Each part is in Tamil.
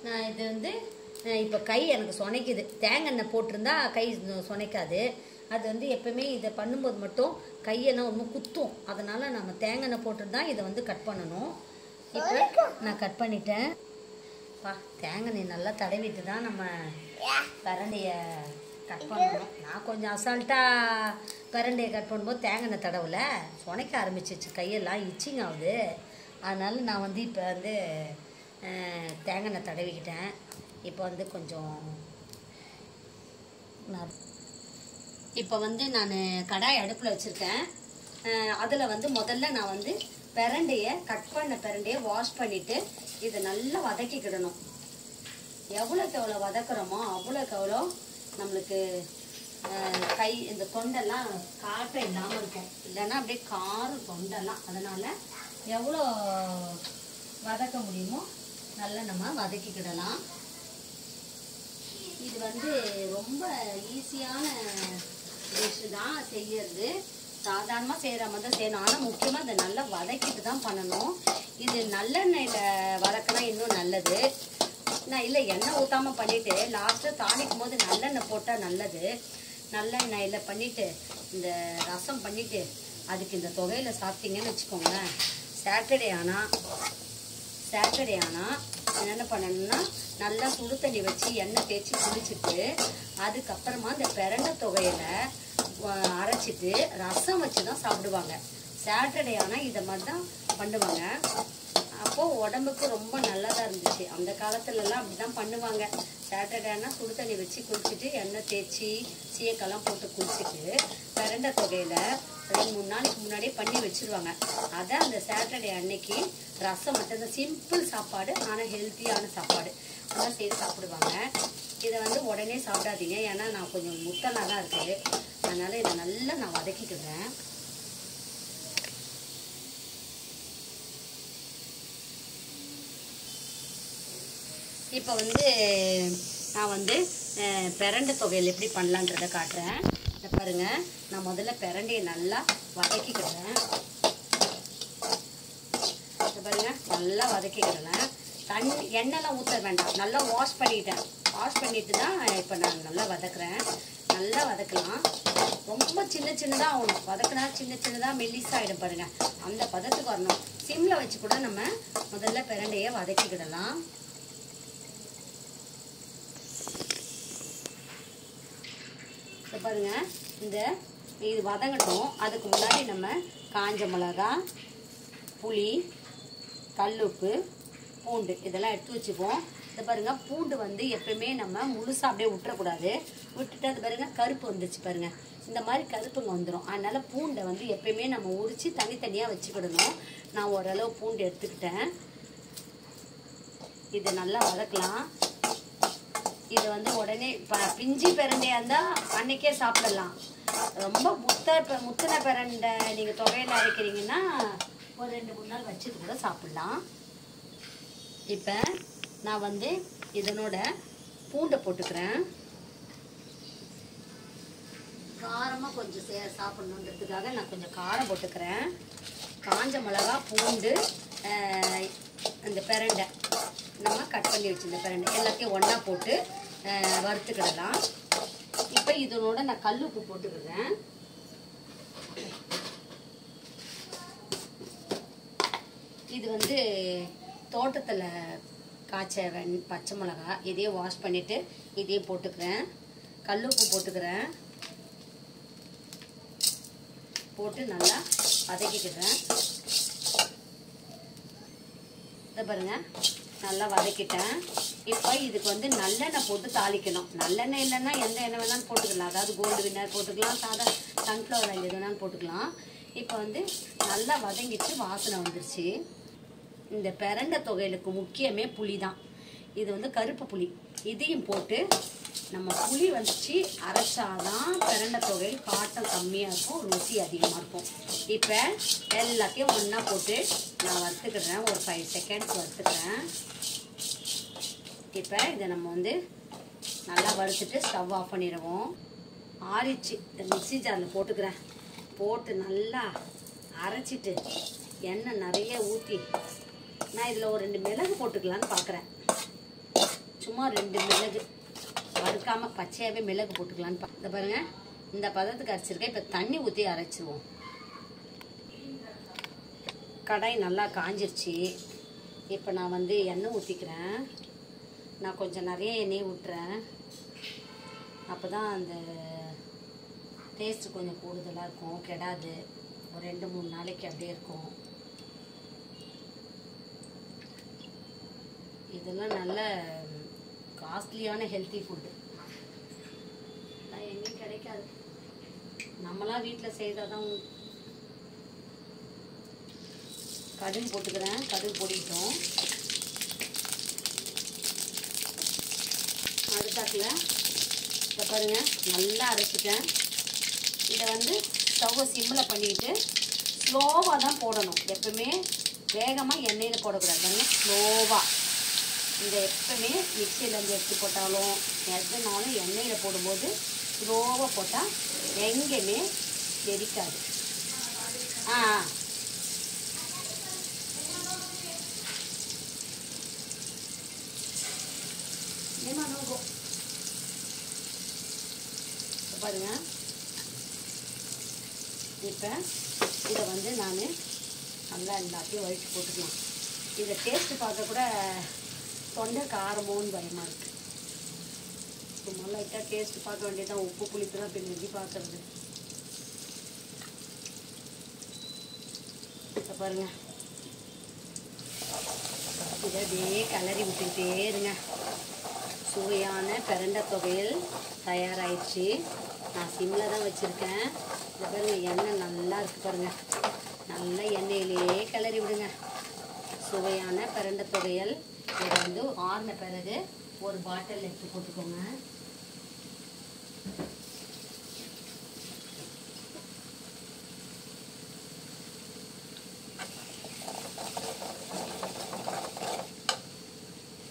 நான் இது வந்து இப்போ கை எனக்கு சொனைக்குது. தேங்காய் எண்ணெய் போட்டிருந்தா கை சொனைக்காது. அது வந்து எப்பவுமே இதை பண்ணும்போது மட்டும் கையெல்லாம் ஒன்றும் குத்தும். அதனால் நம்ம தேங்காய் எண்ணெய் போட்டுருந்தா இதை வந்து கட் பண்ணணும். இப்போ நான் கட் பண்ணிட்டேன். தேங்காய் எண்ணெய் நல்லா தடவிட்டு தான் நம்ம பிரண்டையை கட் பண்ணணும். நான் கொஞ்சம் அசால்ட்டாக பிரண்டையை கட் பண்ணும்போது தேங்காய் எண்ணெய் தடவலை, சொனைக்க ஆரம்பிச்சிச்சு, கையெல்லாம் இச்சிங் ஆகுது. அதனால நான் வந்து இப்போ வந்து தேங்காய் எண்ணெய் தடவிக்கிட்டேன். இப்போ வந்து கொஞ்சம் இப்போ வந்து நான் கடாய் அடுப்பில் வச்சுருக்கேன். அதில் வந்து முதல்ல நான் வந்து பிரண்டையை கட் பண்ண பிரண்டையை வாஷ் பண்ணிவிட்டு இதை நல்லா வதக்கிக்கிடணும். எவ்வளோக்கு எவ்வளோ வதக்குறோமோ அவ்வளோக்கு எவ்வளோ நம்மளுக்கு கை இந்த தொண்டெல்லாம் காற்றை இல்லாமல் இருக்கும். இல்லைன்னா அப்படியே காரும் தொண்டெல்லாம். அதனால் எவ்வளோ வதக்க முடியுமோ நல்லா நம்ம வதக்கிக்கிடலாம். இது வந்து ரொம்ப ஈஸியான டிஷ் தான் செய்யறது. சாதாரணமாக செய்கிற மாதிரி தான் செய்யணும். ஆனால் முக்கியமாக இதை நல்லா வதக்கிட்டு தான் பண்ணணும். இது நல்லெண்ணெயில் வதக்கினா இன்னும் நல்லது. நான் இல்லை எண்ணெய் ஊற்றாமல் பண்ணிவிட்டு லாஸ்ட்டாக தாளிக்கும் போது நல்லெண்ணெய் போட்டால் நல்லது. நல்லெண்ணெயில் பண்ணிவிட்டு இந்த ரசம் பண்ணிவிட்டு அதுக்கு இந்த தொகையில் சாப்பிட்டீங்கன்னு வச்சுக்கோங்களேன். சாட்டர்டே ஆனால் என்ன பண்ணணும்னா நல்லா சுடு தண்ணி வச்சு எண்ணெய் தேய்ச்சி குளிச்சுட்டு அதுக்கப்புறமா இந்த பிரண்டை தொகையில அரைச்சிட்டு ரசம் வச்சு தான் சாப்பிடுவாங்க. சாட்டர்டே ஆனால் இதை மாதிரி தான் பண்ணுவாங்க. அப்போது உடம்புக்கு ரொம்ப நல்லதாக இருந்துச்சு. அந்த காலத்துலலாம் அப்படி தான் பண்ணுவாங்க. சாட்டர்டே ஆனால் சுடு தண்ணி வச்சு குளிச்சுட்டு எண்ணெய் தேய்ச்சி சீயக்கெல்லாம் போட்டு குளிச்சுட்டு பிரண்டை தொகையில் 2-3 நாளைக்கு முன்னாடியே பண்ணி வச்சுருவாங்க. அதை அந்த சாட்டர்டே அன்னைக்கு ரசம் மட்டும்தான், சிம்பிள் சாப்பாடு ஆனால் ஹெல்த்தியான சாப்பாடு அதான் செய்து சாப்பிடுவாங்க. இதை வந்து உடனே சாப்பிடாதீங்க. ஏன்னா நான் கொஞ்சம் முத்தலாக தான் இருக்குது. அதனால் இதை நல்லா நான் வதக்கிக்கிறேன். இப்போ வந்து நான் வந்து பிரண்டை தொகையில் எப்படி பண்ணலான்றதை காட்டுறேன். இதை பாருங்கள். நான் முதல்ல பிரண்டையை நல்லா வதக்கிக்கிறேன். இதை பாருங்கள், நல்லா வதக்கிக்கிறேன். எண்ணெய்லாம் ஊற்ற வேண்டாம். நல்லா வாஷ் பண்ணிட்டேன். வாஷ் பண்ணிட்டு தான் இப்போ நான் நல்லா வதக்குறேன். நல்லா வதக்கலாம். ரொம்ப சின்னதாக ஆகணும். வதக்கினா சின்னதாக மெல்லிசாகிடும் பாருங்கள். அந்த பதத்துக்கு வரணும். சிம்மில் வச்சு கூட நம்ம முதல்ல பிரண்டையை வதக்கிக்கிடலாம். இப்போ பாருங்க, இது வதங்கட்டும். அதுக்கு முன்னாடி நம்ம காஞ்ச மிளகா, புளி, கல்லுப்பு, பூண்டு இதெல்லாம் எடுத்து வச்சுப்போம். இதை பாருங்க, பூண்டு வந்து எப்பவுமே நம்ம முழுசாக அப்படியே விட்டுறக்கூடாது. விட்டுட்டு அது பாருங்க கருப்பு வந்துச்சு பாருங்க. இந்த மாதிரி கருப்புங்க வந்துடும். அதனால பூண்டை வந்து எப்பயுமே நம்ம உரிச்சு தனித்தனியாக வச்சுக்கிடணும். நான் ஓரளவு பூண்டு எடுத்துக்கிட்டேன். இதை நல்லா வதக்கலாம். இது வந்து உடனே பிஞ்சி பிரண்டையாக இருந்தால் அன்னைக்கே சாப்பிடலாம். ரொம்ப முத்தின பிரண்டை நீங்கள் தொகையில் அரைக்கிறீங்கன்னா ஒரு 2-3 நாள் வச்சுட்டு கூட சாப்பிட்லாம். இப்போ நான் வந்து இதனோட பூண்டை போட்டுக்கிறேன். காரமாக கொஞ்சம் சாப்பிட்ணுன்றதுக்காக நான் கொஞ்சம் காரம் போட்டுக்கிறேன். காஞ்ச மிளகா, பூண்டு, இந்த பிரண்டை நம்ம கட் பண்ணி வச்சிருந்த பிரண்டை எல்லாத்தையும் ஒன்றா போட்டு வறுத்துக்கிடலாம். இப்போ இதனோட நான் கல்லுப்பு போட்டுக்கிறேன். இது வந்து தோட்டத்தில் காய்ச்ச பச்சை மிளகா, இதையே வாஷ் பண்ணிவிட்டு இதையே போட்டுக்கிறேன். கல்லுப்பு போட்டுக்கிறேன். போட்டு நல்லா வதக்கிக்கிறேன். இதை பாருங்க, நல்லா வதக்கிட்டேன். இப்போ இதுக்கு வந்து நல்லெண்ணெய் போட்டு தாளிக்கணும். நல்லெண்ணெய் இல்லைன்னா எந்த எண்ணெய் வேணாலும் போட்டுக்கலாம். அதாவது கோல்டு வின்னர் போட்டுக்கலாம், சாதா சன்ஃப்ளவர் ஆயில் எது வேணாலும் போட்டுக்கலாம். இப்போ வந்து நல்லா வதங்கிட்டு வாசனை வந்துருச்சு. இந்த பிரண்டை தொகையிலுக்கு முக்கியமே புளி தான். இது வந்து கருப்பு புளி. இதையும் போட்டு நம்ம புளி வச்சு அரைச்சாதான் பிரண்டை தொகையில் காட்டம் கம்மியாக இருக்கும், ருசி அதிகமாக இருக்கும். இப்போ எல்லாத்தையும் ஒன்றா போட்டு நான் வறுத்துக்கிறேன். ஒரு 5 செகண்ட்ஸ் வறுத்துக்கிறேன். இப்போ இதை நம்ம வந்து நல்லா வறுத்துட்டு ஸ்டவ் ஆஃப் பண்ணிடுவோம். ஆறிச்சு. இந்த மிக்ஸி ஜாரில் போட்டுக்கிறேன். போட்டு நல்லா அரைச்சிட்டு எண்ணெய் நிறைய ஊற்றி நான் இதில் ஒரு 2 மிளகு போட்டுக்கலான்னு பார்க்குறேன். சும்மா 2 மிளகு வறுக்காமல் பச்சையாகவே மிளகு போட்டுக்கலான்னு இந்த பாருங்க. இந்த பதத்துக்கு அரைச்சிருக்கேன். இப்போ தண்ணி ஊற்றி அரைச்சிருவோம். கடாய் நல்லா காஞ்சிருச்சு. இப்போ நான் வந்து எண்ணெய் ஊற்றிக்கிறேன். நான் கொஞ்சம் நிறைய எண்ணெய் ஊட்டுறேன். அப்போ தான் அந்த டேஸ்ட்டு கொஞ்சம் கூடுதலாக இருக்கும், கெடாது. ஒரு 2-3 நாளைக்கு அப்படியே இருக்கும். இதெல்லாம் நல்ல காஸ்ட்லியான ஹெல்த்தி ஃபுட்டு. எங்கேயும் கிடைக்காது. நம்மளாம் வீட்டில் செய்தால் தான். கடுகு போட்டுக்கிறேன். கடுகு போட்டுக்கிட்டோம். அடுத்தாக்கில் இப்போ பாருங்கள் நல்லா அரைச்சிட்டேன். இதை வந்து ஸ்டவ்வை சிம்மில் பண்ணிக்கிட்டு ஸ்லோவாக தான் போடணும். எப்பவுமே வேகமாக எண்ணெயில் போடக்கூடாது. ஸ்லோவாக. இதை எப்பவுமே மிக்சியிலேருந்து எடுத்து போட்டாலும் எதுனாலும் எண்ணெயில் போடும்போது ஸ்லோவாக போட்டால் எங்கேயுமே வெடிக்காது. பாருங்க. இப்போ இதை வந்து நான் நல்லா எல்லாத்தையும் வழித்து போட்டுக்கலாம். இதை டேஸ்ட்டு பார்க்க கூட தொண்டை காரமோன்னு பயமாக இருக்குது. சும்மா லைட்டாக டேஸ்ட்டு பார்க்க வேண்டியதான். உப்பு புளிப்புலாம் பின்னாடி பார்க்குறது. இப்போ பாருங்கள். இதை அப்படியே கிளறி விட்டுக்கிட்டே இருங்க. சுவையான பிரண்டை துவையல் தயாராகிடுச்சு. நான் சிம்மில் தான் வச்சுருக்கேன். இதை பாருங்கள். எண்ணெய் நல்லா இருக்குது பாருங்கள். நல்லா எண்ணெயிலேயே கிளறி விடுங்க. சுவையான பிரண்டை துவையல். இதை வந்து ஆறின பிறகு ஒரு பாட்டில் எடுத்து போட்டுக்கோங்க.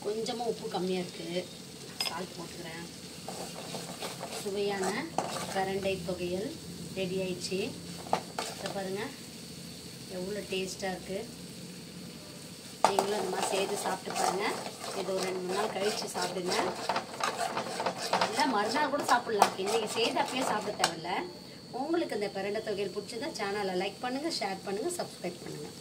கொஞ்சமாக உப்பு கம்மியாக இருக்குது. சால்ட் போட்டுக்கிறேன். சுவையான பிரண்டை துவையல் ரெடி ஆயிடுச்சு. இதை பாருங்கள் எவ்வளோ டேஸ்ட்டாக இருக்குது. நீங்களும் அந்த மாதிரி செய்து சாப்பிட்டு பாருங்கள். இது ஒரு 2-3 நாள் கழித்து சாப்பிடுங்க. இல்லை மறுநாள் கூட சாப்பிட்லாம். இன்றைக்கி செய்து அப்பயே சாப்பிட தேவையில்ல. உங்களுக்கு இந்த பிரண்டை துவையல் பிடிச்சதா சேனலை லைக் பண்ணுங்கள், ஷேர் பண்ணுங்கள், சப்ஸ்கிரைப் பண்ணுங்கள்.